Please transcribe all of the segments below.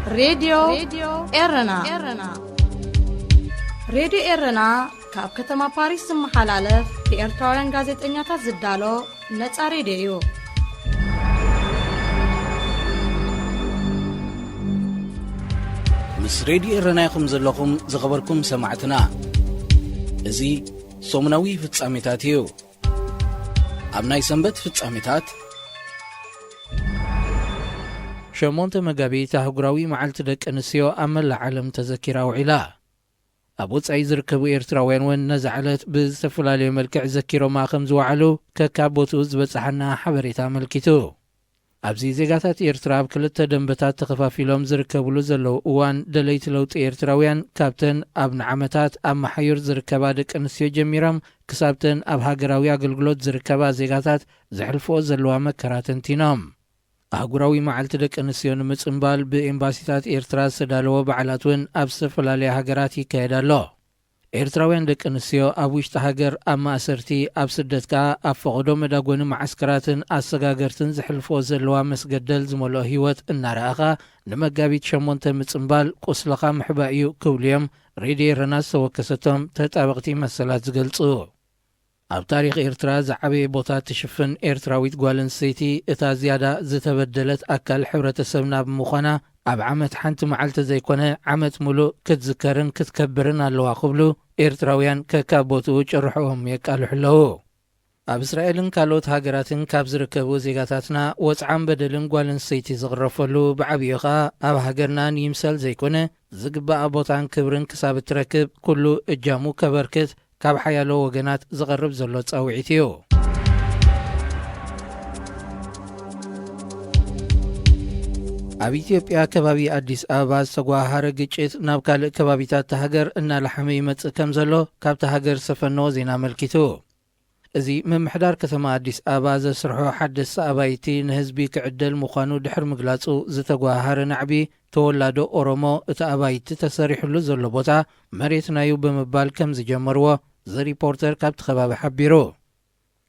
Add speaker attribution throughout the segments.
Speaker 1: راديو إيرنا راديو إيرنا كاب كتما باريس محلالة في إرتوران غازيت إنياتا زدالو نتس راديو
Speaker 2: مس راديو إيرنا يخم زلكم زغبركم سمعتنا إزي سومناوي في تساميتاتيو أبناي سنبت في تساميتات شمونت مقابيت هقراوي معالت دك أنسيو أمل العالم تذكيرا وعلا أبوت عيزر كبو إرتراوين وين نزعلت بزتفلالي ملكع ذكيرو ما خمز وعلو ككابوتوز بصحنا حبريتا ملكتو أبزي زيغاتات إرتراب كلتا دنبتات تخفافيلوم زركبولو زلو وان دليت لوت إرتراوين كابتن أبن عمتات أم حيور زركبا دك أنسيو جميرام كسابتن أب هاقراوي أقلقلوت زركبا زيغاتات زحلفو زلوها مكراتن تينام أهقراوي معالت دك أنسيون متسنبال بإمباسيتات إرتراز سدالو بعلاتون أبسف لالي هاقراتي كيدالو إرتراوين دك أنسيو أبوشت هاقر أما أسرتي أبسدتكا أفقدو مداقون معسكراتن أساقاقرتن زحلفو زلوا مسقدل زمولو هيوت الناراغا نمقابيت شمونت متسنبال قسلقا محبائيو كوليوم ريدي رناس وكستهم تتابقتي مسالات زقلتو أب تاريخ إرترا زعبي بوتات تشفن إرتراويت قوالن سيتي إتا زيادة زتبدلت أكل حبرة السبنا بمخانا أب عمت حانت معالت زيكونا عمت ملو كتذكرن كتكبرن اللوا قبلو إرتراويان ككابوتو جرحوهم يكالو حلو أب إسرائيلن كالوت هاقراتن كابزركبو زيغاتاتنا وطعام بدلن قوالن سيتي زغرفلو بعبيقا أب هاقرنا نيمسال زيكونا زقبا أبوتان كبرن كسابت ركب كلو إجامو كبركت كاب حيالو وغنات زغرب زلو تصاوعيتيو أب إثيوبيا كبابي أديس آباز سقوا هارقجت ناب كالق كبابيتات تهاجر إنا لحمي متسكم زلو كاب تهاجر سفنو زينا ملكتو إزي من محدار كثما أديس آباز سرحو حدث سابايتي نهزبي كعدل مخانو دحر مقلاتو زتقوا هار نعبي تولادو أورومو إتابايتي تسريح اللو زلو بوتا مريتنا يو بمبال كمز جمروا زي ريبورتر كابت خباب حبيرو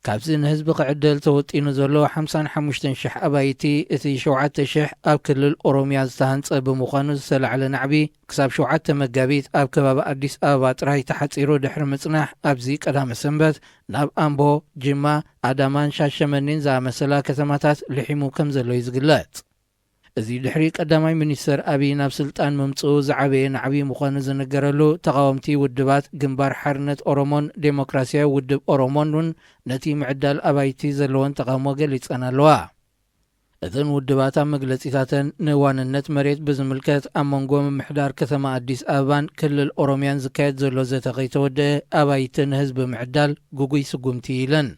Speaker 2: كابزين هزب قعدل توتينو زلو 55 شح أبايتي إتي شوعات شح أب كل الأوروميا زتهانس بمخانو زسل على نعبي كساب شوعات مقابيت أب كباب أديس آبات راي تحتيرو دحر مصنح أب زيك أدام سنبت ناب أمبو جمع أدامان شاشمنين زا مسلا كثماتات لحيمو كمزلو يزقلات إزي دحريك أدامي منيستر أبي ناب سلطان ممتو زعبي نعبي مخانو زنقرلو تقاومتي ودبات جنبار حرنت أورومون ديمقراسيا ودب أورومون نتي معدال أبايتي زلوان تقاومو قليت أنا لوا إذن ودباتا مقلتيتاتن نوان النت مريت بزملكات أمانقو من محدار كثما أديس آبان كل الأوروميان زكايت زلو زيتغيتو ده أبايتن هزب معدال قوقي سقومتي لن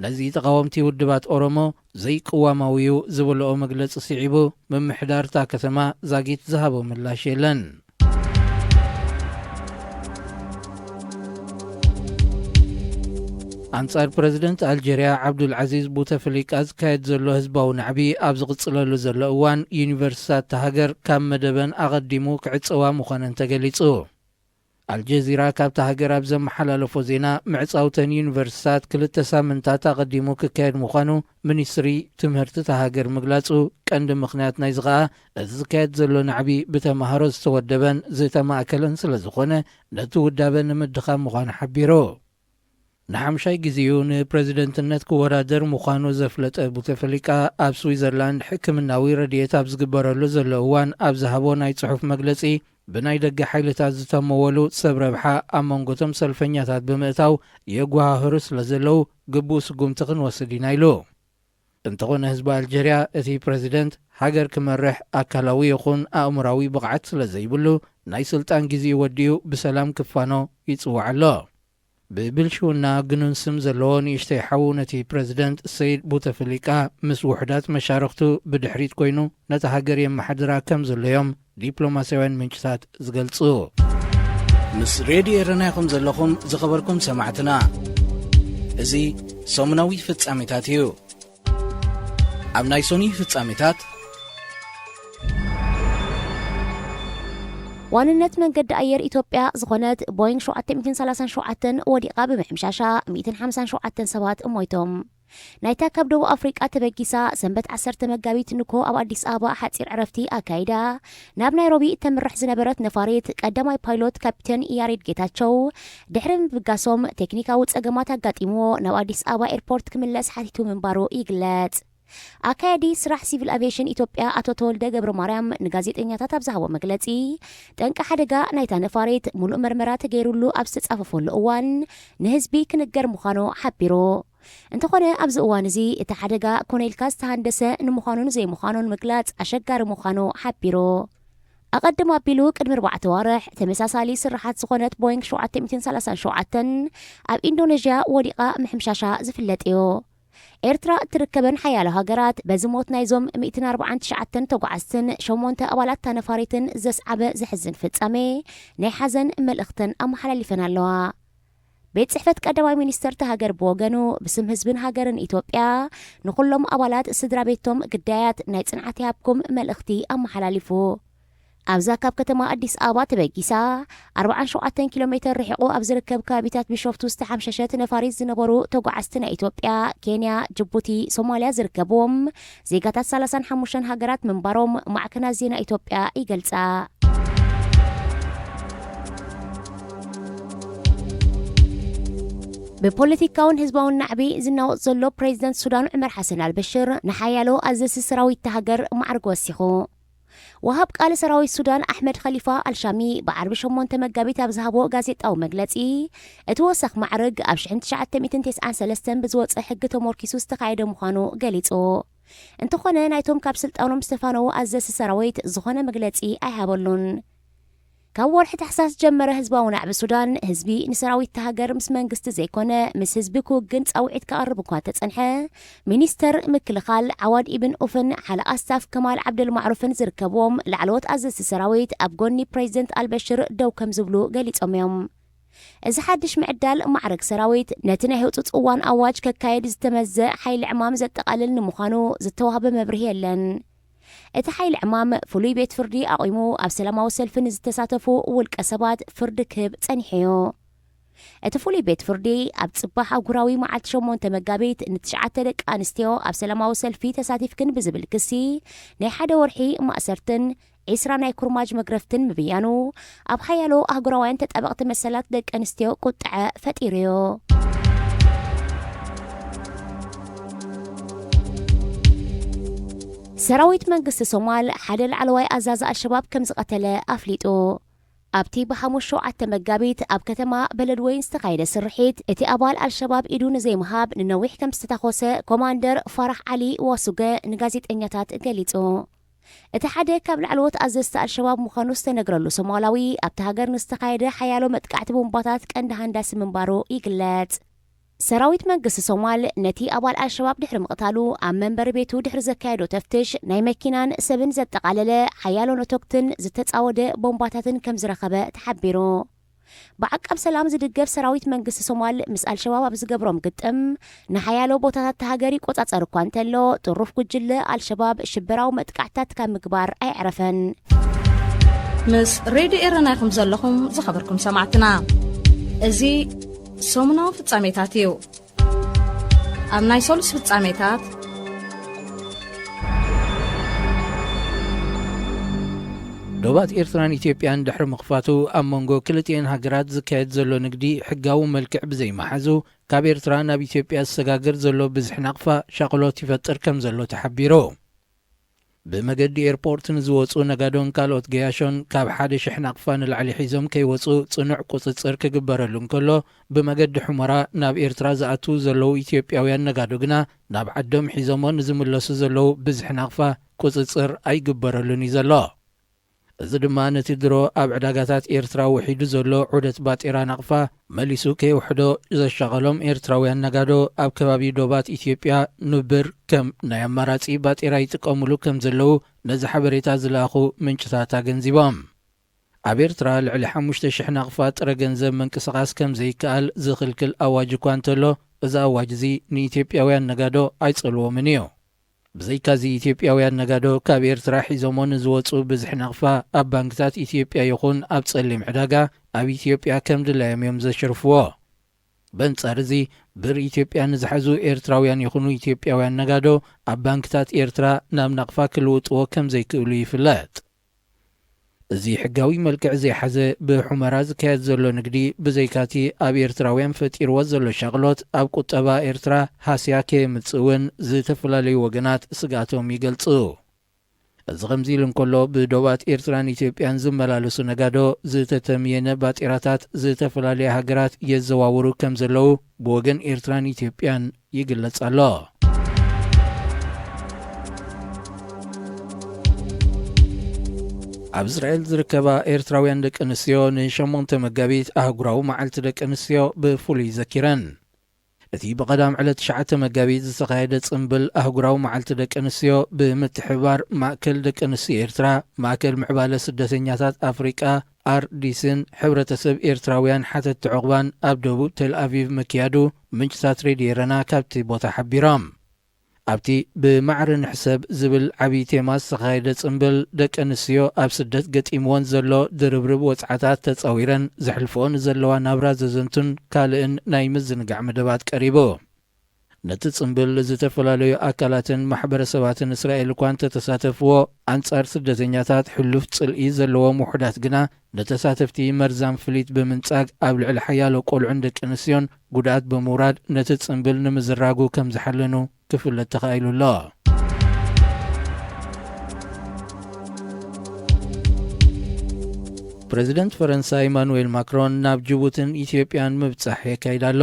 Speaker 2: نزي تقاومتي ودبات أورومو زي قواماويو زبلو مقلت صعيبو من محدار تا كثما زاقيت زهبو من لا شيلن أنصار بريزيدنت ألجيريا عبد العزيز بوتفليك أز كايد زلو هزباو نعبي أبزغ تصلالو زلو أوان يونيفرسيتات تهاجر كام مدبن أغديمو كعتصوا مخانن تقليصو الجزيرة كاب تهاجر أبزم حلالفو زينا معصاوتن يونيفرسيتات كلتا سامنتات أغديمو كايد مخانو منيستري تمهرت تهاجر مقلاتو كاند مخنيات نايزغا أز كايد زلو نعبي بتمهارز تودبن زيتا ماكلن سلزخونة نتو ودابن مدخام مخان حبيرو نحمشاي جزيون بريزيدنتنت كورادر مخانو زفلت بوتفليكا أب سويزرلاند حكمناوي رديت أبز قبرلو زلوان أبز هابو ناي صحف مجلسي بناي دق حيلتات زتمولو سب ربحا أمانقوتم سلفنياتات بمئتاو يقوها هرس لزلو قبوس قمتقن وسدينايلو انتقون هزب الجيريا اتي بريزيدنت حاجر كمرح أكالاوي يخون أمراوي بقعت سلزيبلو ناي سلطان جزي وديو بسلام كفانو يتصوعلو ببلشونا جنون سمزلون يشتيحو نتي بريزيدنت السيد بوتفليكا مس وحدات مشاركتو بدحريت كوينو نتهاجر يم محدرا كمزلو يوم ديبلوماسيوين منشتات زقلصو مس راديو رنايكم زلخم زخبركم سمعتنا ازي سومناوي فتصاميتاتيو اب نايسوني فتصاميتات
Speaker 3: واننت من قد أير إثيوبيا زغنت بوينغ 737 وديقا بمحمشاشا 157 سبات مويتهم نايتا ካብ ደቡብ ኣፍሪቃ ተበጊሳ ሰንበት 10 መጋቢት ንኮ ኣብ ኣዲስ ኣበባ ሓፂር ዕረፍቲ ኣካይዳ ናብ ናይሮቢ ተምርሕ ዝነበረት ነፋሪት ቀዳማይ ፓይሎት ካፕቴን ያሬድ ጌታቸው ድሕሪ ምብጋሶም ቴክኒካዊ ጸገማት ኣጋጢምዎ ናብ ኣዲስ ኣበባ ኤርፖርት ክምለስ ሓቲቱ ምንባሩ ይግለጽ። ኣካያዲ ስራሕ ሲቪል አቪዬሽን ኢትዮጵያ ኣቶ ተወልደ ገብረ ማርያም ንጋዜጠኛታት ኣብ ዝሃቦ መግለጺ ጠንቂ ሓደጋ ናይታ ነፋሪት ሙሉእ መርመራ ተገይሩሉ ኣብ ዝተጻፈፈሉ እዋን ንህዝቢ ክንገር ምዃኑ ሓቢሩ። እንተኾነ ኣብዚ እዋን እዚ እቲ ሓደጋ ኮነኢልካ ዝተሃንደሰ ንምዃኑን ዘይምዃኑን ምግላጽ ኣሸጋሪ ምዃኑ ሓቢሩ። ኣቐድሞ ኣቢሉ ቅድሚ 4 ዋርሕ ተመሳሳሊ ስራሓት ዝኾነት ቦይንግ 737 ኣብ ኢንዶኔዥያ ወዲቓ ምሕምሻሻ ዝፍለጥ እዩ። ኤርትራ እትርከበን ሓያሎ ሃገራት በዚ ሞት ናይዞም 149 ተጓዓዝትን 8 ኣባላት ነፋሪትን ዘስዓበ ዝሕዝን ፍጻሜ ናይ ሓዘን መልእኽትን ኣመሓላሊፈን ኣለዋ። ቤት ጽሕፈት ቀዳማይ ሚኒስተር ሃገር ብወገኑ ብስም ህዝብን ሃገርን ኢትዮጵያ ንኹሎም ኣባላት ስድራ ቤቶም ግዳያት ናይ ጽንዓት ይሃብኩም መልእኽቲ ኣመሓላሊፉ። ኣብዛ ካብ ከተማ ኣዲስ ኣበባ ተበጊሳ 47 ኪሎ ሜትር ርሒቑ ኣብ ዝርከብ ከባቢታት ቢሾፍቱ ዝተሓምሸሸት ነፋሪት ዝነበሩ ተጓዓዝቲ ናይ ኢትዮጵያ፣ ኬንያ፣ ጅቡቲ፣ ሶማልያ ዝርከብዎም ዜጋታት 35 ሃገራት ምንባሮም ማዕከናት ዜና ኢትዮጵያ ይገልጻ። ብፖለቲካውን ህዝባውን ናዕቢ ዝናወጽ ዘሎ ፕሬዚደንት ሱዳን ዑመር ሓሰን አልበሽር ንሓያሎ ኣዘሲ ሰራዊት ሃገር ማዕርግ ወሲኹ። ወሃብ ቃል ሰራዊት ሱዳን ኣሕመድ ኸሊፋ አልሻሚ ብዓርቢ 8 መጋቢት ኣብ ዝሃቦ ጋዜጣዊ መግለጺ እቲ ወሳኽ ማዕርግ ኣብ 1993 ብዝወፅእ ሕጊ ተሞርኪሱ ዝተኻየደ ምዃኑ ገሊጹ። እንተኾነ ናይቶም ካብ ስልጣኖም ዝተፋነዉ ኣዘሲ ሰራዊት ዝኾነ መግለጺ ኣይሃበሉን። ካብ ወርሒ ታሕሳስ ጀመረ ህዝባዊ ናዕቢ ሱዳን ህዝቢ ንሰራዊት ሃገር ምስ መንግስቲ ዘይኮነ ምስ ህዝቢ ክውግን ጻውዒት ከቕርብ እኳ ተጸንሐ ሚኒስተር ምክልኻል ዓዋድ ኢብን ኡፍን ሓለቓ ስታፍ ከማል ዓብደልማዕሩፍን ዝርከብዎም ላዕለዎት ኣዘዝቲ ሰራዊት ኣብ ጎኒ ፕሬዚደንት አልበሽር ደው ከም ዝብሉ ገሊጾም እዮም። እዚ ሓድሽ ምዕዳል ማዕረግ ሰራዊት ነቲ ናይ ህውፅፅ እዋን ኣዋጅ ከካየድ ዝተመዘእ ሓይሊ ዕማም ዘጠቓልል ንምዃኑ ዝተዋህበ መብርሂ የለን። እቲ ሓይሊ ዕማም ፍሉይ ቤት ፍርዲ ኣቂሙ ኣብ ሰላማዊ ሰልፊ ንዝተሳተፉ ውልቀ ሰባት ፍርዲ ክህብ ጸኒሑ። እቲ ፍሉይ ቤት ፍርዲ ኣብ ጽባሕ ኣጉራዊ መዓልቲ 8 መጋቢት ን9 ደቂ ኣንስትዮ ኣብ ሰላማዊ ሰልፊ ተሳቲፍክን ብዝብል ክሲ ናይ 1 ወርሒ ማእሰርትን 20 ናይ ኩርማጅ መግረፍትን ምብያኑ ኣብ ሓያሎ ኣህጉራውያን ተጠበቕቲ መሰላት ደቂ ኣንስትዮ ቁጥዐ ፈጢሩ እዩ። ሰራዊት መንግስቲ ሶማል ሓደ ላዕለዋይ ኣዛዚ አልሸባብ ከም ዝቐተለ ኣፍሊጡ። ኣብቲ ብ5 መጋቢት ኣብ ከተማ በለድወይን ዝተኻየደ ስርሒት እቲ ኣባል አልሸባብ ኢዱ ንዘይምሃብ ንነዊሕ ከም ዝተታኾሰ ኮማንደር ፋራሕ ዓሊ ዋሱገ ንጋዜጠኛታት ገሊጹ። እቲ ሓደ ካብ ላዕለዎት ኣዘዝቲ አልሸባብ ምዃኑ ዝተነግረሉ ሶማላዊ ኣብቲ ሃገር ንዝተኻየደ ሓያሎ መጥቃዕቲ ቦምባታት ቀንዲ ሃንዳሲ ምንባሩ ይግለጽ። ሰራዊት መንግስቲ ሶማል ነቲ ኣባል አልሸባብ ድሕሪ ምቕታሉ ኣብ መንበሪ ቤቱ ድሕሪ ዘካየዶ ተፍትሽ ናይ መኪናን ሰብን ዘጠቓለለ ሓያሎ ነቶክትን ዝተጻወደ ቦምባታትን ከም ዝረኸበ ተሓቢሩ። ብዓቃብ ሰላም ዝድገፍ ሰራዊት መንግስቲ ሶማል ምስ አልሸባብ ኣብ ዝገብሮም ግጥም ንሓያሎ ቦታታት ተሃገሪ ቆጻጸር እኳ እንተሎ ጥሩፍ ጉጅለ አልሸባብ ሽበራዊ መጥቃዕታት ካብ ምግባር ኣይዕረፈን።
Speaker 1: ምስ ሬድዮ ኤረና ኢኹም ዘለኹም ዝኸበርኩም ሰማዕትና እዚ ሰሙናዊ ፍጻሜታት እዩ። ኣብ ናይ ሰሉስ ፍጻሜታት
Speaker 2: ዶባት ኤርትራን ኢትዮጵያን ድሕሪ ምኽፋቱ ኣብ መንጎ ክልቲአን ሃገራት ዝካየድ ዘሎ ንግዲ ሕጋዊ መልክዕ ብዘይመሓዙ ካብ ኤርትራ ናብ ኢትዮጵያ ዝሰጋገር ዘሎ ብዝሕ ናቕፋ ሻቕሎት ይፈጥር ከም ዘሎ ተሓቢሩ። ብመገዲ ኤርፖርት ንዝወፁ ነጋዶን ካልኦት ገያሾን ካብ 1,000 ናቕፋ ንላዕሊ ሒዞም ከይወፁ ጽኑዕ ቁፅፅር ክግበረሉ እንከሎ ብመገዲ ሑመራ ናብ ኤርትራ ዝኣቱ ዘለው ኢትዮጵያውያን ነጋዶ ግና ናብ ዓዶም ሒዞሞ ንዝምለሱ ዘለው ብዝሕ ናቕፋ ቁፅፅር ኣይግበረሉን እዩ ዘሎ። እዚ ድማ ነቲ ድሮ ኣብ ዕዳጋታት ኤርትራ ውሒዱ ዘሎ ዑደት ባጤራ ናቕፋ መሊሱ ከይውሕዶ ዘሸቐሎም ኤርትራውያን ነጋዶ ኣብ ከባቢ ዶባት ኢትዮጵያ ንብር ከም ናይ ኣማራጺ ባጤራ ይጥቀሙሉ ከም ዘለው ነዚ ሓበሬታ ዝለኣኹ ምንጭታት ኣገንዚቦም። ኣብ ኤርትራ ልዕሊ 5,000 ናቕፋ ጥረ ገንዘብ መንቅስቓስ ከም ዘይከኣል ዝኽልክል ኣዋጅ እኳ እንተሎ እዚ ኣዋጅ እዚ ንኢትዮጵያውያን ነጋዶ ኣይጸልዎምን እዩ። ብዘይካዚ ኢትዮጵያውያን ነጋዶ ካብ ኤርትራ ሒዞሞ ንዝወፁ ብዝሕ ናቕፋ ኣብ ባንክታት ኢትዮጵያ ይኹን ኣብ ጸሊም ዕዳጋ ኣብ ኢትዮጵያ ከም ድላዮም እዮም ዘሽርፍዎ። በንጻር እዚ ብር ኢትዮጵያ ንዝሓዙ ኤርትራውያን ይኹኑ ኢትዮጵያውያን ነጋዶ ኣብ ባንክታት ኤርትራ ናብ ናቕፋ ክልውጥዎ ከም ዘይክእሉ ይፍለጥ። እዚ ሕጋዊ መልክዕ ዘይሓዘ ብሑመራ ዝካየድ ዘሎ ንግዲ ብዘይካቲ ኣብ ኤርትራውያን ፈጢርዎ ዘሎ ሸቕሎት ኣብ ቁጠባ ኤርትራ ሃስያ ከየምፅእ እውን ዝተፈላለዩ ወገናት ስጋቶም ይገልጹ። እዚ ከምዚ ኢሉ እንከሎ ብዶባት ኤርትራን ኢትዮጵያን ዝመላለሱ ነጋዶ ዝተተምየነ ባጤራታት ዝተፈላለዩ ሃገራት የዘዋውሩ ከም ዘለዉ ብወገን ኤርትራን ኢትዮጵያን ይግለጽ ኣሎ። ኣብ እስራኤል ዝርከባ ኤርትራውያን ደቂ ኣንስትዮ ን8 መጋቢት ኣህጉራዊ መዓልቲ ደቂ ኣንስትዮ ብፍሉይ ዘኪረን። እቲ ብቐዳም ዕለት 9 መጋቢት ዝተኻየደ ጽምብል ኣህጉራዊ መዓልቲ ደቂ ኣንስትዮ ብምትሕብባር ማእከል ደቂ ኣንስትዮ ኤርትራ፣ ማእከል ምዕባለ ስደተኛታት ኣፍሪቃ ኣርዲስን ሕብረተሰብ ኤርትራውያን ሓተቲ ዕቑባን ኣብ ደቡብ ቴልኣቪቭ መክያዱ ምንጭታት ሬድዮ ረና ካብቲ ቦታ ሓቢሮም። ኣብቲ ብማዕረ ንሕሰብ ዝብል ዓብዪ ቴማ ዝተኻየደ ጽምብል ደቂ ኣንስትዮ ኣብ ስደት ገጢምዎን ዘሎ ድርብርብ ወፅዓታት ተፃዊረን ዘሕልፍኦን ዘለዋ ናብራ ዘዘንቱን ካልእን ናይ ምዝንጋዕ መደባት ቀሪቡ። ነቲ ጽምብል ዝተፈላለዩ ኣካላትን ማሕበረሰባትን እስራኤል እኳ እንተተሳተፍዎ ኣንጻር ስደተኛታት ሕሉፍ ጽልኢ ዘለዎም ውሕዳት ግና ነተሳተፍቲ መርዛም ፍሊት ብምንጻግ ኣብ ልዕሊ ሓያሎ ቆልዑን ደቂ ኣንስትዮን ጉድኣት ብምውራድ ነቲ ጽምብል ንምዝራጉ ከም ዝሓለኑ ክፍለጥ ተኻኢሉ ኣሎ። ፕሬዚደንት ፈረንሳይ ኢማኑኤል ማክሮን ናብ ጅቡትን ኢትዮጵያን ምብጻሕ የካይድ ኣሎ።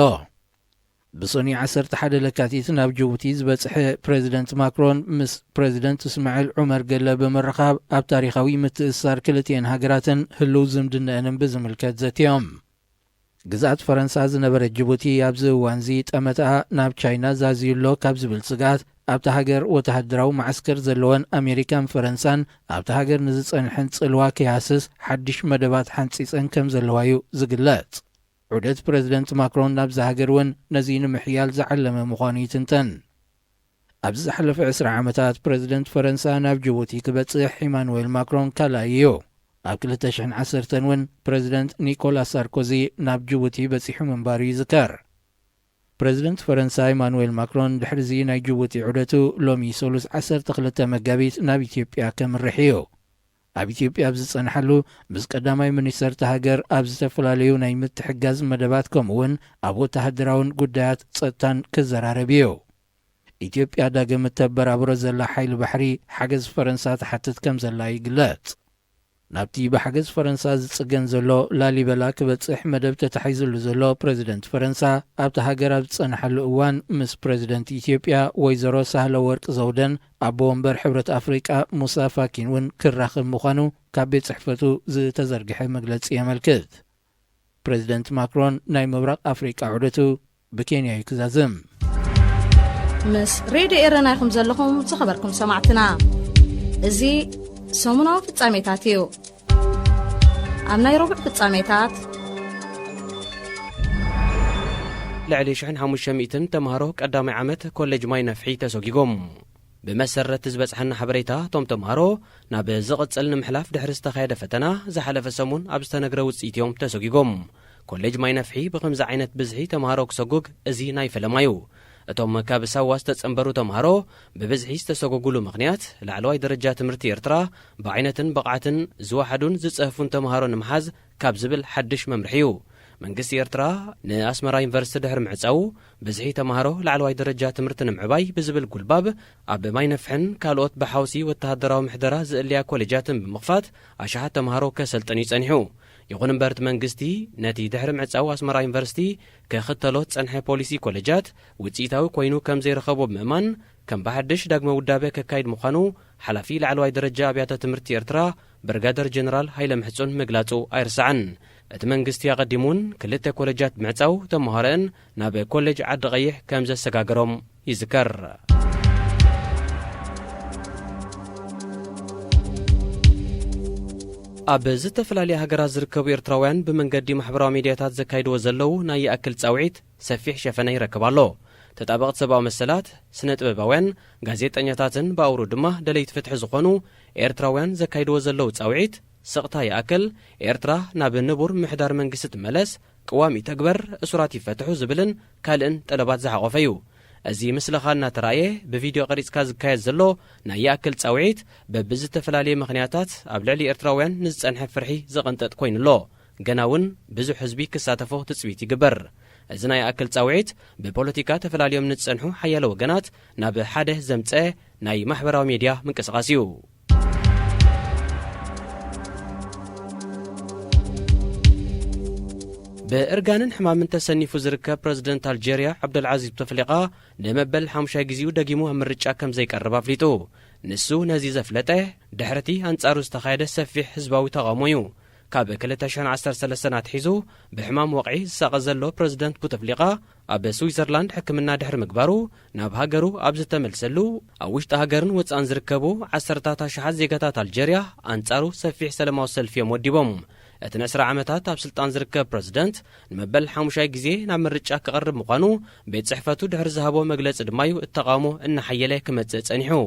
Speaker 2: ብሶኒ 11 ለካቲት ናብ ጅቡቲ ዝበጽሐ ፕሬዚደንት ማክሮን ምስ ፕሬዚደንት እስማዒል ዑመር ገለ ብምርኻብ ኣብ ታሪኻዊ ምትእስሳር ክልቲአን ሃገራትን ህልው ዝምድነአንን ብዝምልከት ዘትዮም። ግዛት ፈረንሳ ዝነበረት ጅቡቲ ኣብዚ እዋንዚ ጠመትኣ ናብ ቻይና ዛዝዩሎ ካብ ዝብል ስጋት ኣብቲ ሃገር ወተሃደራዊ ማዕስከር ዘለወን ኣሜሪካን ፈረንሳን ኣብቲ ሃገር ንዝጸንሐን ጽልዋ ከይሃስስ ሓድሽ መደባት ሓንጺፀን ከም ዘለዋዩ ዝግለጽ። ዑደት ፕሬዚደንት ማክሮን ናብዚ ሃገር እውን ነዚ ንምሕያል ዝዓለመ ምዃኑ ይትንተን። ኣብዚ ዝሓለፈ 20 ዓመታት ፕሬዚደንት ፈረንሳ ናብ ጅቡቲ ክበጽሕ ኢማኑኤል ማክሮን ካልኣይ እዩ። ኣብ 2010 እውን ፕሬዚደንት ኒኮላስ ሳርኮዚ ናብ ጅቡቲ በጺሑ ምንባሩ ይዝከር። ፕሬዚደንት ፈረንሳ ኢማኑኤል ማክሮን ድሕሪዚ ናይ ጅቡቲ ዑደቱ ሎሚ ሰሉስ 12 መጋቢት ናብ ኢትዮጵያ ከምርሕ እዩ። ኣብ ኢትዮጵያ ብዝጸንሐሉ ምስ ቀዳማይ ሚኒስተር ሃገር ኣብ ዝተፈላለዩ ናይ ምትሕጋዝ መደባት ከምኡውን ኣብ ወተሃደራውን ጉዳያት ጸጥታን ክዘራረብ እዩ። ኢትዮጵያ ዳግም እተበራብሮ ዘላ ሓይሊ ባሕሪ ሓገዝ ፈረንሳ ተሓትት ከም ዘላ ይግለጽ። ናብቲ ብሓገዝ ፈረንሳ ዝጽገን ዘሎ ላሊበላ ክበጽሕ መደብ ተታሒዙሉ ዘሎ ፕሬዚደንት ፈረንሳ ኣብቲ ሃገር ኣብ ዝጸንሐሉ እዋን ምስ ፕሬዚደንት ኢትዮጵያ ወይዘሮ ሳህለ ወርቂ ዘውደን ኣቦ ወንበር ሕብረት ኣፍሪቃ ሙሳ ፋኪን እውን ክራኸብ ምዃኑ ካብ ቤት ጽሕፈቱ ዝተዘርግሐ መግለጺ የመልክት። ፕሬዚደንት ማክሮን ናይ ምብራቕ ኣፍሪቃ ዑደቱ ብኬንያ ይክዛዝም።
Speaker 1: ምስ ሬድዮ ኤረና ኢኹም ዘለኹም ዝኸበርኩም ሰማዕትና እዚ ሰሙናዊ ፍጻሜታት እዩ። ኣብ ናይ ረቡዕ ፍጻሜታት
Speaker 4: ልዕሊ 1500 ተምሃሮ ቀዳማይ ዓመት ኮሌጅ ማይ ነፍሒ ተሰጊጎም። ብመሰረት ዝበጽሐና ሓበሬታ እቶም ተምሃሮ ናብ ዝቕጽል ንምሕላፍ ድሕሪ ዝተኻየደ ፈተና ዝሓለፈ ሰሙን ኣብ ዝተነግረ ውፅኢት እዮም ተሰጊጎም። ኮሌጅ ማይ ነፍሒ ብኸምዚ ዓይነት ብዝሒ ተምሃሮ ክሰጉግ እዚ ናይ ፈለማ እዩ። እቶም ካብ ሳዋ ዝተጸንበሩ ተምሃሮ ብብዝሒ ዝተሰጎጉሉ ምኽንያት ላዕለዋይ ደረጃ ትምህርቲ ኤርትራ ብዓይነትን ብቕዓትን ዝወሓዱን ዝጽህፉን ተምሃሮ ንምሓዝ ካብ ዝብል ሓድሽ መምርሒ እዩ። መንግስቲ ኤርትራ ንኣስመራ ዩኒቨርሲቲ ድሕሪ ምዕጻው ብዝሒ ተምሃሮ ላዕለዋይ ደረጃ ትምህርቲ ንምዕባይ ብዝብል ጉልባብ ኣብ ማይ ነፍሕን ካልኦት ብሓውሲ ወተሃደራዊ ምሕደራ ዝእልያ ኮሌጃትን ብምኽፋት ኣሽሓት ተምሃሮ ከሰልጥን ይጸኒሑ። ይኹን እምበር እቲ መንግስቲ ነቲ ድሕሪ ምዕጻው ኣስመራ ዩኒቨርሲቲ ክኽተሎ ጸንሐ ፖሊሲ ኮሌጃት ውፅኢታዊ ኮይኑ ከም ዘይረኸቦ ብምእማን ከም ብሓድሽ ዳግመ ውዳበ ከካይድ ምዃኑ ሓላፊ ላዕለዋይ ደረጃ ኣብያተ ትምህርቲ ኤርትራ ብርጋደር ጀነራል ሃይለ ምሕጹን ምግላጹ ኣይርስዓን። እቲ መንግስቲ ኣቐዲሙን ክልተ ኮሌጃት ብምዕጻው ተምሃሮአን ናብ ኮሌጅ ዓዲ ቀይሕ ከም ዘሰጋገሮም ይዝከር። ኣብ ዝተፈላለዩ ሃገራት ዝርከቡ ኤርትራውያን ብመንገዲ ማሕበራዊ ሚድያታት ዘካይድዎ ዘለው ናይ ይኣክል ጻውዒት ሰፊሕ ሸፈና ይረክብ ኣሎ። ተጣበቕቲ ሰብኣዊ መሰላት ስነ ጥበባውያን ጋዜጠኛታትን ብኣውሩ ድማ ደለይቲ ፍትሒ ዝኾኑ ኤርትራውያን ዘካይድዎ ዘለው ጻውዒት ስቕታ ይኣክል ኤርትራ ናብ ንቡር ምሕዳር መንግስቲ ትመለስ ቅዋሚ ተግበር እሱራት ይፈትሑ ዝብልን ካልእን ጠለባት ዝሓቆፈዩ እዚ ምስለኻ እናተራእየ ብቪድዮ ቀሪጽካ ዝካየድ ዘሎ ናይ ያክል ጻውዒት በብዝተፈላለየ ምኽንያታት ኣብ ልዕሊ ኤርትራውያን ንዝጸንሐ ፍርሒ ዘቐንጠጥ ኮይኑሎ ገና እውን ብዙሕ ህዝቢ ክሳተፎ ትጽቢት ይግበር እዚ ናይ ያክል ጻውዒት ብፖለቲካ ተፈላለዮም ንጸንሑ ሓያለ ወገናት ናብ ሓደ ዘምፀ ናይ ማሕበራዊ ሚድያ ምንቅስቓስ እዩ በእርጋንን ሕማምን ተሰኒፉ ዝርከብ ፕሬዝደንት አልጄሪያ ዓብደልዓዚዝ ቦተፍሊቃ ንመበል 5 ጊዜው ደጊሙ ኣብ ምርጫ ከም ዘይቀርብ ኣፍሊጡ ንሱ ነዚ ዘፍለጠ ድሕርቲ አንጻሩ ዝተኻየደ ሰፊሕ ህዝባዊ ተቃውሞ እዩ ካብ 2013 ኣትሒዙ ብሕማም ወቕዒ ዝሳቐ ዘሎ ፕሬዝደንት ቦተፍሊቃ ኣብ ስዊዘርላንድ ሕክምና ድሕሪ ምግባሩ ናብ ሃገሩ ኣብ ዝተመልሰሉ ኣብ ውሽጢ ሃገርን ወፃእን ዝርከቡ 10,000 ዜጋታት አልጄሪያ አንጻሩ ሰፊሕ ሰላማዊ ሰልፊ እዮም ወዲቦም እቲ ን10 ዓመታት ኣብ ስልጣን ዝርከብ ፕሬዝደንት ንመበል 5 ጊዜ ናብ ምርጫ ክቐርብ ምዃኑ ቤት ጽሕፈቱ ድሕሪ ዝሃቦ መግለጺ ድማ እዩ እተቃውሞ እናሓየለ ክመጽእ ጸኒሑ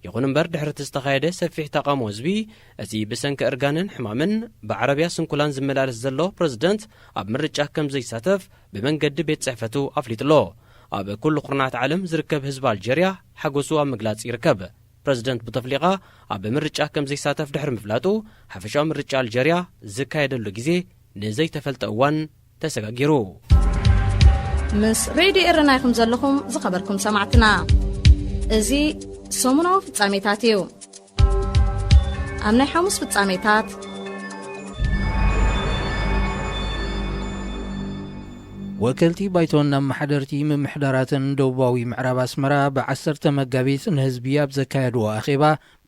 Speaker 4: ይኹን እምበር ድሕሪ ዝተኻየደ ሰፊሕ ተቃውሞ ህዝቢ እቲ ብሰንኪ እርጋንን ሕማምን ብዓረብያ ስንኩላን ዝመላለስ ዘሎ ፕሬዝደንት ኣብ ምርጫ ከም ዘይሳተፍ ብመንገዲ ቤት ጽሕፈቱ ኣፍሊጡሎ ኣብ ኩሉ ቁርናት ዓለም ዝርከብ ህዝቢ አልጄሪያ ሓጎሱ ኣብ ምግላጽ ይርከብ ፕሬዝደንት ቦተፍሊቃ ኣብ ምርጫ ከም ዘይሳተፍ ድሕሪ ምፍላጡ ሓፈሻዊ ምርጫ አልጄሪያ ዝካየደሉ ጊዜ ንዘይተፈልጠ እዋን ተሰጋጊሩ
Speaker 1: ምስ ሬድዮ ኤረና ይኹም ዘለኹም ዝኸበርኩም ሰማዕትና እዚ ሰሙናዊ ፍጻሜታት እዩ ኣብ ናይ ሐሙስ ፍጻሜታት
Speaker 2: ወከልቲ ባይቶን ናብ ማሕደርቲ ምምሕዳራትን ደቡባዊ ምዕራብ ኣስመራ ብ10 መጋቢት ንህዝቢ ኣብ ዘካየድዎ ኣኼባ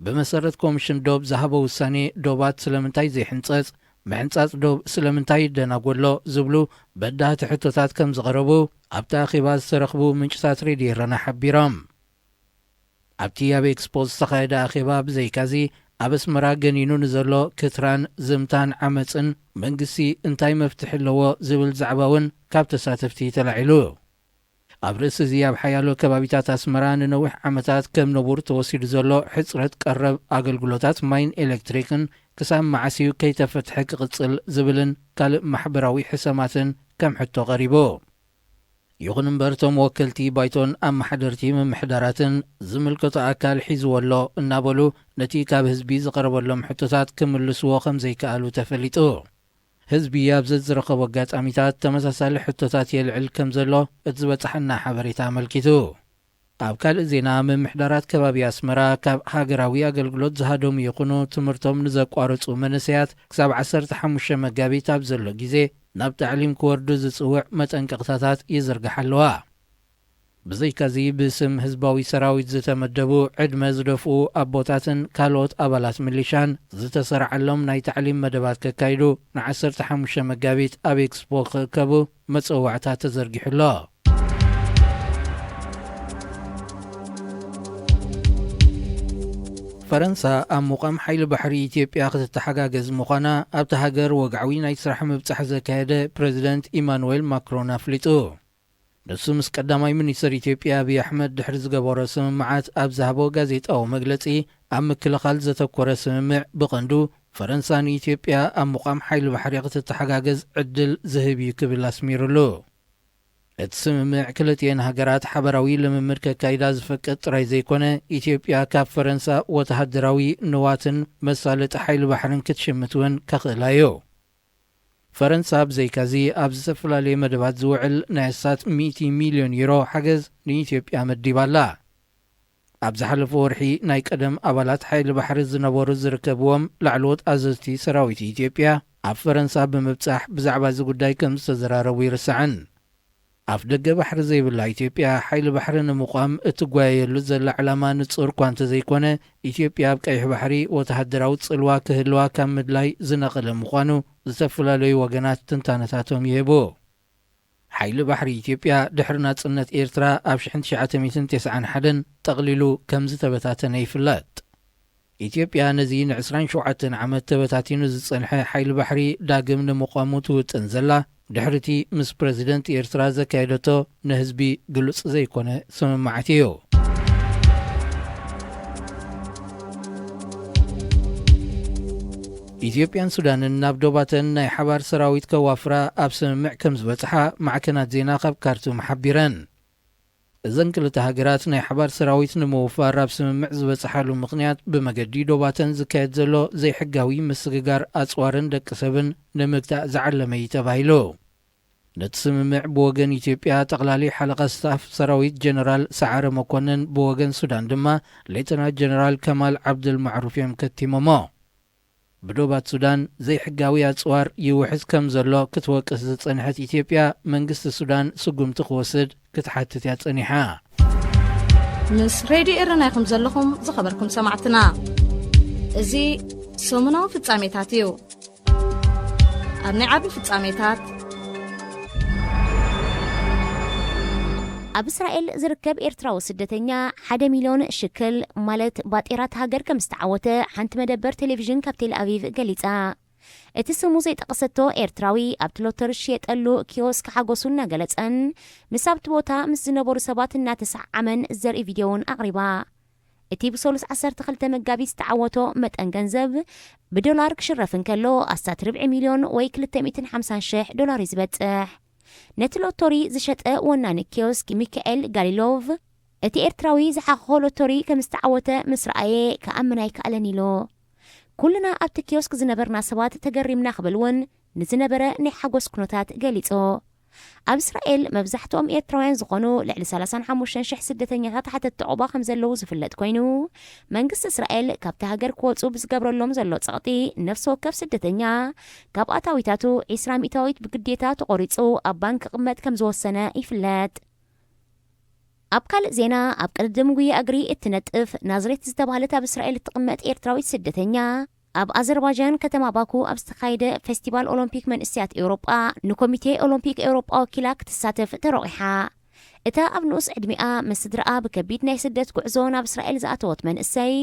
Speaker 2: ብመሰረት ኮሚሽን ዶብ ዝሃቦ ውሳኔ ዶባት ስለምንታይ ዘይሕንጸጽ ምሕንጻጽ ዶብ ስለምንታይ ደናጎሎ ዝብሉ በዳህቲ ሕቶታት ከም ዝቐረቡ ኣብቲ ኣኼባ ዝተረኽቡ ምንጭታት ሬድዮ ኤረና ሓቢሮም ኣብቲ ኣብ ኤክስፖ ዝተኻየደ ኣኼባ ብዘይካዚ ኣብ ኣስመራ ገኒኑ ንዘሎ ክትራን ዝምታን ዓመፅን መንግስቲ እንታይ መፍትሒ ኣለዎ ዝብል ዛዕባ እውን ካብ ተሳተፍቲ ተላዒሉ ኣብ ርእሲ እዚ ኣብ ሓያሎ ከባቢታት ኣስመራ ንነዊሕ ዓመታት ከም ነቡር ተወሲዱ ዘሎ ሕፅረት ቀረብ ኣገልግሎታት ማይን ኤሌክትሪክን ክሳብ መዓስዩ ከይተፈትሐ ክቕፅል ዝብልን ካልእ ማሕበራዊ ሕሰማትን ከም ሕቶ ቀሪቡ ይኹን እምበር እቶም ወከልቲ ባይቶን ኣብ ማሕደርቲ ምምሕዳራትን ዝምልከቶ ኣካል ሒዝወሎ እናበሉ ነቲ ካብ ህዝቢ ዝቐረበሎም ሕቶታት ክምልስዎ ከም ዘይከኣሉ ተፈሊጡ ህዝቢ ኣብ ዝረኸቦ ኣጋጣሚታት ተመሳሳሊ ሕቶታት የልዕል ከም ዘሎ እቲ ዝበፅሐና ሓበሬታ ኣመልኪቱ ኣብ ካልእ ዜና ምምሕዳራት ከባቢ ኣስመራ ካብ ሃገራዊ ኣገልግሎት ዝሃደሙ ይኹኑ ትምህርቶም ንዘቋረፁ መንእሰያት ክሳብ 15 መጋቢት ኣብ ዘሎ ጊዜ ናብ ታዕሊም ክወርዱ ዝጽውዕ መጠንቀቕታታት ይዝርግሕ ኣለዋ ብዘይካዚ ብስም ህዝባዊ ሰራዊት ዝተመደቡ ዕድመ ዝደፍኡ ኣቦታትን ካልኦት ኣባላት ሚሊሻን ዝተሰርዓሎም ናይ ታዕሊም መደባት ከካይዱ ን15 መጋቢት ኣብ ኤክስፖ ክእከቡ መፀዋዕታት ተዘርጊሑሎ ፈረንሳ ኣብ ሙቃም ሓይሊ ባሕሪ ኢትዮጵያ ክትተሓጋገዝ ምዃና ኣብቲ ሃገር ወግዓዊ ናይ ስራሕ ምብጻሕ ዘካየደ ፕሬዚደንት ኢማኑኤል ማክሮን ኣፍሊጡ ንሱ ምስ ቀዳማይ ሚኒስትር ኢትዮጵያ አብይ አሕመድ ድሕሪ ዝገበሮ ስምምዓት ኣብ ዝሃቦ ጋዜጣዊ መግለጺ ኣብ ምክልኻል ዘተኮረ ስምምዕ ብቐንዱ ፈረንሳ ንኢትዮጵያ ኣብ ሙቃም ሓይሊ ባሕሪ ክትተሓጋገዝ ዕድል ዝህብ እዩ ክብል ኣስሚሩሉ እቲ ስምምዕ ክልቲአን ሃገራት ሓበራዊ ልምምድ ከካይዳ ዝፈቅድ ጥራይ ዘይኮነ ኢትዮጵያ ካብ ፈረንሳ ወተሃደራዊ ንዋትን መሳለጢ ሓይሊ ባሕርን ክትሽምት እውን ከኽእላ እዩ ፈረንሳ ብዘይካዚ ኣብ ዝተፈላለየ መደባት ዝውዕል ናይ 100 ሚልዮን ዩሮ ሓገዝ ንኢትዮጵያ መዲባላ ኣብ ዝሓለፈ ወርሒ ናይ ቀደም ኣባላት ሓይሊ ባሕሪ ዝነበሩ ዝርከብዎም ላዕለዎት ኣዘዝቲ ሰራዊት ኢትዮጵያ ኣብ ፈረንሳ ብምብጻሕ ብዛዕባ እዚ ጉዳይ ከም ዝተዘራረቡ ይርስዓን ኣብ ደገ ባሕሪ ዘይብላ ኢትዮጵያ ሓይሊ ባሕሪ ንምቋም እትጓየየሉ ዘላ ዕላማ ንጹር እኳ እንተዘይኮነ ኢትዮጵያ ኣብ ቀይሕ ባሕሪ ወተሃደራዊ ጽልዋ ክህልዋ ካብ ምድላይ ዝነቐለ ምዃኑ ዝተፈላለዩ ወገናት ትንታነታቶም ይህቡ ሓይሊ ባሕሪ ኢትዮጵያ ድሕሪ ናጽነት ኤርትራ ኣብ 1991 ጠቕሊሉ ከም ዝተበታተነ ይፍለጥ ኢትዮጵያ ነዚ ን27 ዓመት ተበታቲኑ ዝጸንሐ ሓይሊ ባሕሪ ዳግም ንምቋሙ ትውጥን ዘላ ድሕርቲ ምስ ፕሬዚደንት ኤርትራ ዘካየደቶ ንህዝቢ ግሉጽ ዘይኮነ ስምምዓት እዩ ኢትዮጵያን ሱዳንን ናብ ዶባተን ናይ ሓባር ሰራዊት ከዋፍራ ኣብ ስምምዕ ከም ዝበፅሓ ማዕከናት ዜና ካብ ካርቱም ሓቢረን እዘን ክልተ ሃገራት ናይ ሓባር ሰራዊት ንምውፋር ኣብ ስምምዕ ዝበፅሓሉ ምኽንያት ብመገዲ ዶባተን ዝካየድ ዘሎ ዘይሕጋዊ ምስግጋር ኣፅዋርን ደቂ ሰብን ንምግታእ ዝዓለመ እዩ ተባሂሉ ነቲ ስምምዕ ብወገን ኢትዮጵያ ጠቕላሊ ሓለቓ ስታፍ ሰራዊት ጀነራል ሰዓረ መኮንን ብወገን ሱዳን ድማ ሌተናንት ጀነራል ከማል ዓብድልማዕሩፍ እዮም ከቲሞሞ ብዶባት ሱዳን ዘይሕጋዊ ኣፅዋር ይውሕዝ ከም ዘሎ ክትወቅስ ዝጸንሐት ኢትዮጵያ መንግስቲ ሱዳን ስጉምቲ ክወስድ ክትሓትት እያ ጸኒሓ
Speaker 1: ምስ ሬድዮ ኤረና ይኹም ዘለኹም ዝኸበርኩም ሰማዕትና እዚ ሰሙናዊ ፍጻሜታት እዩ ኣብ ናይ ዓቢ ፍጻሜታት
Speaker 3: ኣብ እስራኤል ዝርከብ ኤርትራዊ ስደተኛ 1 ሚልዮን ሽክል ማለት ባጤራት ሃገር ከም ዝተዓወተ ሓንቲ መደበር ቴሌቪዥን ካብ ቴል አቪቭ ገሊጻ እቲ ስሙ ዘይጠቀሰቶ ኤርትራዊ ኣብ ሎተሪ ዝሽየጠሉ ኪዮስክ ሓጎሱ እናገለጸን ምስ ኣብቲ ቦታ ምስ ዝነበሩ ሰባት እናተሰዓመን ዘርኢ ቪድዮውን ኣቕሪባ እቲ ብሶሉስ 12 መጋቢት ዝተዓወቶ መጠን ገንዘብ ብዶላር ክሽረፍ እንከሎ ኣስታት 4 ሚልዮን ወይ $250,000 ዝበጽሕ ነቲ ሎተሪ ዝሸጠ ወናኒ ኪዮስክ ሚካኤል ጋሊሎቭ እቲ ኤርትራዊ ዝሓኸ ሎተሪ ከም ዝተዓወተ ምስ ረኣየ ከኣምና ይከኣለን ኢሎ ኩልና ኣብቲ ኪዮስክ ዝነበርና ሰባት ተገሪምና ክብል እውን ንዝነበረ ናይ ሓጎስ ኩነታት ገሊጾ ኣብ እስራኤል መብዛሕትኦም ኤርትራውያን ዝኾኑ ልዕሊ 35,000 ስደተኛታት ሓተት ዕቑባ ከም ዘለዉ ዝፍለጥ ኮይኑ መንግስቲ እስራኤል ካብቲ ሃገር ክወፁ ብዝገብረሎም ዘሎ ፀቕጢ ነፍሲ ወከፍ ስደተኛ ካብ ኣታዊታቱ 20 ሚእታዊት ብግዴታ ተቆሪፁ ኣብ ባንክ ቅመጥ ከም ዝወሰነ ይፍለጥ ኣብ ካልእ ዜና ኣብ ቅድድም ጉያ እግሪ እትነጥፍ ናዝሬት ዝተባህለት ኣብ እስራኤል እትቕመጥ ኤርትራዊት ስደተኛ ኣብ ኣዘርባይጃን ከተማ ባኩ ኣብ ዝተኻየደ ፌስቲቫል ኦሎምፒክ መንእስያት ኤውሮጳ ንኮሚቴ ኦሎምፒክ ኤውሮጳ ወኪላ ክትሳተፍ ተረቂሓ እታ ኣብ ንኡስ ዕድሚኣ ምስ ስድራኣ ብከቢድ ናይ ስደት ጉዕዞ ናብ እስራኤል ዝኣተወት መንእሰይ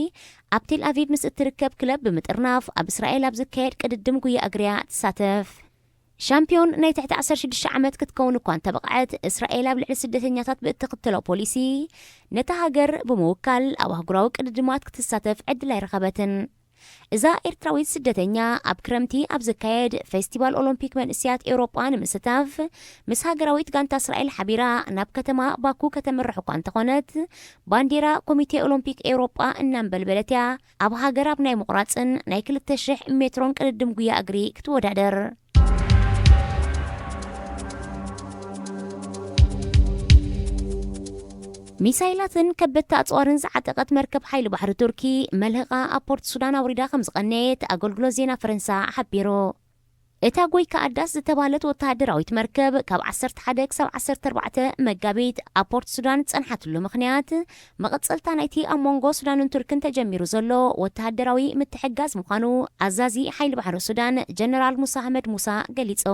Speaker 3: ኣብ ቴል አቪቭ ምስ እትርከብ ክለብ ብምጥርናፍ ኣብ እስራኤል ኣብ ዝካየድ ቅድድም ጉያ እግሪያ ትሳተፍ ሻምፒዮን ናይ ትሕቲ 16 ዓመት ክትከውን እኳ እንተበቕዐት እስራኤል ኣብ ልዕሊ ስደተኛታት ብእትኽተሎ ፖሊሲ ነታ ሃገር ብምውካል ኣብ ኣህጉራዊ ቅድድማት ክትሳተፍ ዕድል ኣይረኸበትን እዛ ኤርትራዊት ስደተኛ ኣብ ክረምቲ ኣብ ዝካየድ ፌስቲቫል ኦሎምፒክ መንእስያት ኤውሮጳ ንምስታፍ ምስ ሃገራዊት ጋንታ እስራኤል ሓቢራ ናብ ከተማ ባኩ ከተመርሕ እኳ እንተኾነት ባንዴራ ኮሚቴ ኦሎምፒክ ኤውሮጳ እናንበልበለት እያ ኣብ ሃገር ኣብ ናይ ምቑራፅን ናይ 2,000 ሜትሮን ቅድድም ጉያ እግሪ ክትወዳደር ሚሳይላትን ከበድቲ ኣፅዋርን ዝዓጠቐት መርከብ ሓይሊ ባሕሪ ቱርኪ መልህቓ ኣብ ፖርት ሱዳን ኣውሪዳ ከም ዝቐነየት ኣገልግሎት ዜና ፈረንሳ ሓቢሩ እታ ጎይካ ኣዳስ ዝተባህለት ወተሃደራዊት መርከብ ካብ 11 ክሳብ 14 መጋቢት ኣብ ፖርት ሱዳን ፀንሓትሉ ምኽንያት መቐፀልታ ናይቲ ኣብ ሞንጎ ሱዳንን ቱርክን ተጀሚሩ ዘሎ ወተሃደራዊ ምትሕጋዝ ምዃኑ ኣዛዚ ሓይሊ ባሕሪ ሱዳን ጀነራል ሙሳ ኣሕመድ ሙሳ ገሊጾ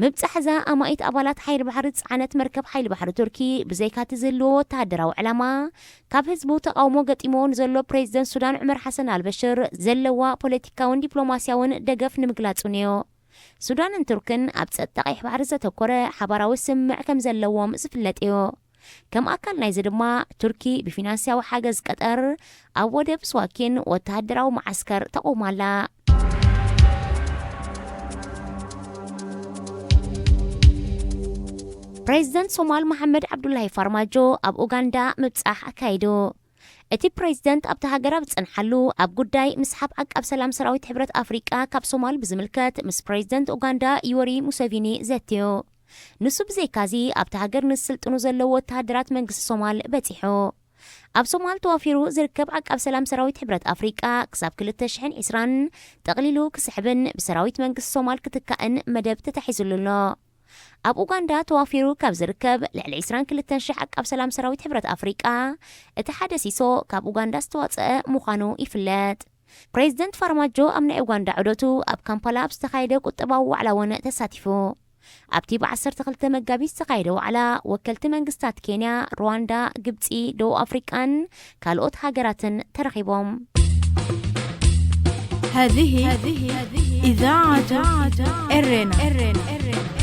Speaker 3: ምብጻሕዛ ኣማኢት ኣባላት ሓይሊ ባሕሪ ጽዓነት መርከብ ሓይሊ ባሕሪ ቱርኪ ብዘይካቲ ዝህልዎ ወተሃደራዊ ዕላማ ካብ ህዝቡ ተቃውሞ ገጢሞን ዘሎ ፕሬዚደንት ሱዳን ዑመር ሓሰን አልበሽር ዘለዋ ፖለቲካውን ዲፕሎማስያውን ደገፍ ንምግላጹ ነዮ ሱዳንን ቱርክን ኣብ ጸጥታ ቀይሕ ባሕሪ ዘተኮረ ሓባራዊ ስምምዕ ከም ዘለዎም ዝፍለጥ እዩ ከም ኣካል ናይዚ ድማ ቱርኪ ብፊናንስያዊ ሓገዝ ቀጠር ኣብ ወደብ ስዋኪን ወተሃደራዊ ማዓስከር ተቆማላ ፕሬዚደንት ሶማል መሐመድ ዓብዱላሂ ፋርማጆ ኣብ ኡጋንዳ ምብጻሕ ኣካይዱ እቲ ፕሬዚደንት ኣብቲ ሃገር ብጽንሓሉ ኣብ ጉዳይ ምስሓብ ዓቃብ ሰላም ሰራዊት ሕብረት ኣፍሪቃ ካብ ሶማል ብዝምልከት ምስ ፕሬዚደንት ኡጋንዳ ዩወሪ ሙሴቪኒ ዘትዩ ንሱ ብዘይካዚ ኣብቲ ሃገር ንስልጥኑ ዘለዎ ወተሃደራት መንግስቲ ሶማል በፂሑ ኣብ ሶማል ተዋፊሩ ዝርከብ ዓቃብ ሰላም ሰራዊት ሕብረት ኣፍሪቃ ክሳብ 2020 ጠቕሊሉ ክስሕብን ብሰራዊት መንግስቲ ሶማል ክትካእን መደብ ተታሒዙሉሎ ኣብ ኡጋንዳ ተዋፊሩ ካብ ዝርከብ ልዕሊ 22,000 ዓቃብ ሰላም ሰራዊት ሕብረት ኣፍሪቃ እቲ ሓደ ሲሶ ካብ ኡጋንዳ ዝተዋፅአ ምዃኑ ይፍለጥ ፕሬዚደንት ፋርማጆ ኣብ ናይ ኡጋንዳ ዑደቱ ኣብ ካምፓላ ኣብ ዝተኻየደ ቁጠባዊ ዋዕላ እውን ተሳቲፉ ኣብቲ ብ12 መጋቢት ዝተኻየደ ዋዕላ ወከልቲ መንግስታት ኬንያ ሩዋንዳ ግብፂ ደቡብ ኣፍሪቃን ካልኦት ሃገራትን ተረኺቦም
Speaker 5: هذه إذاعة إرنا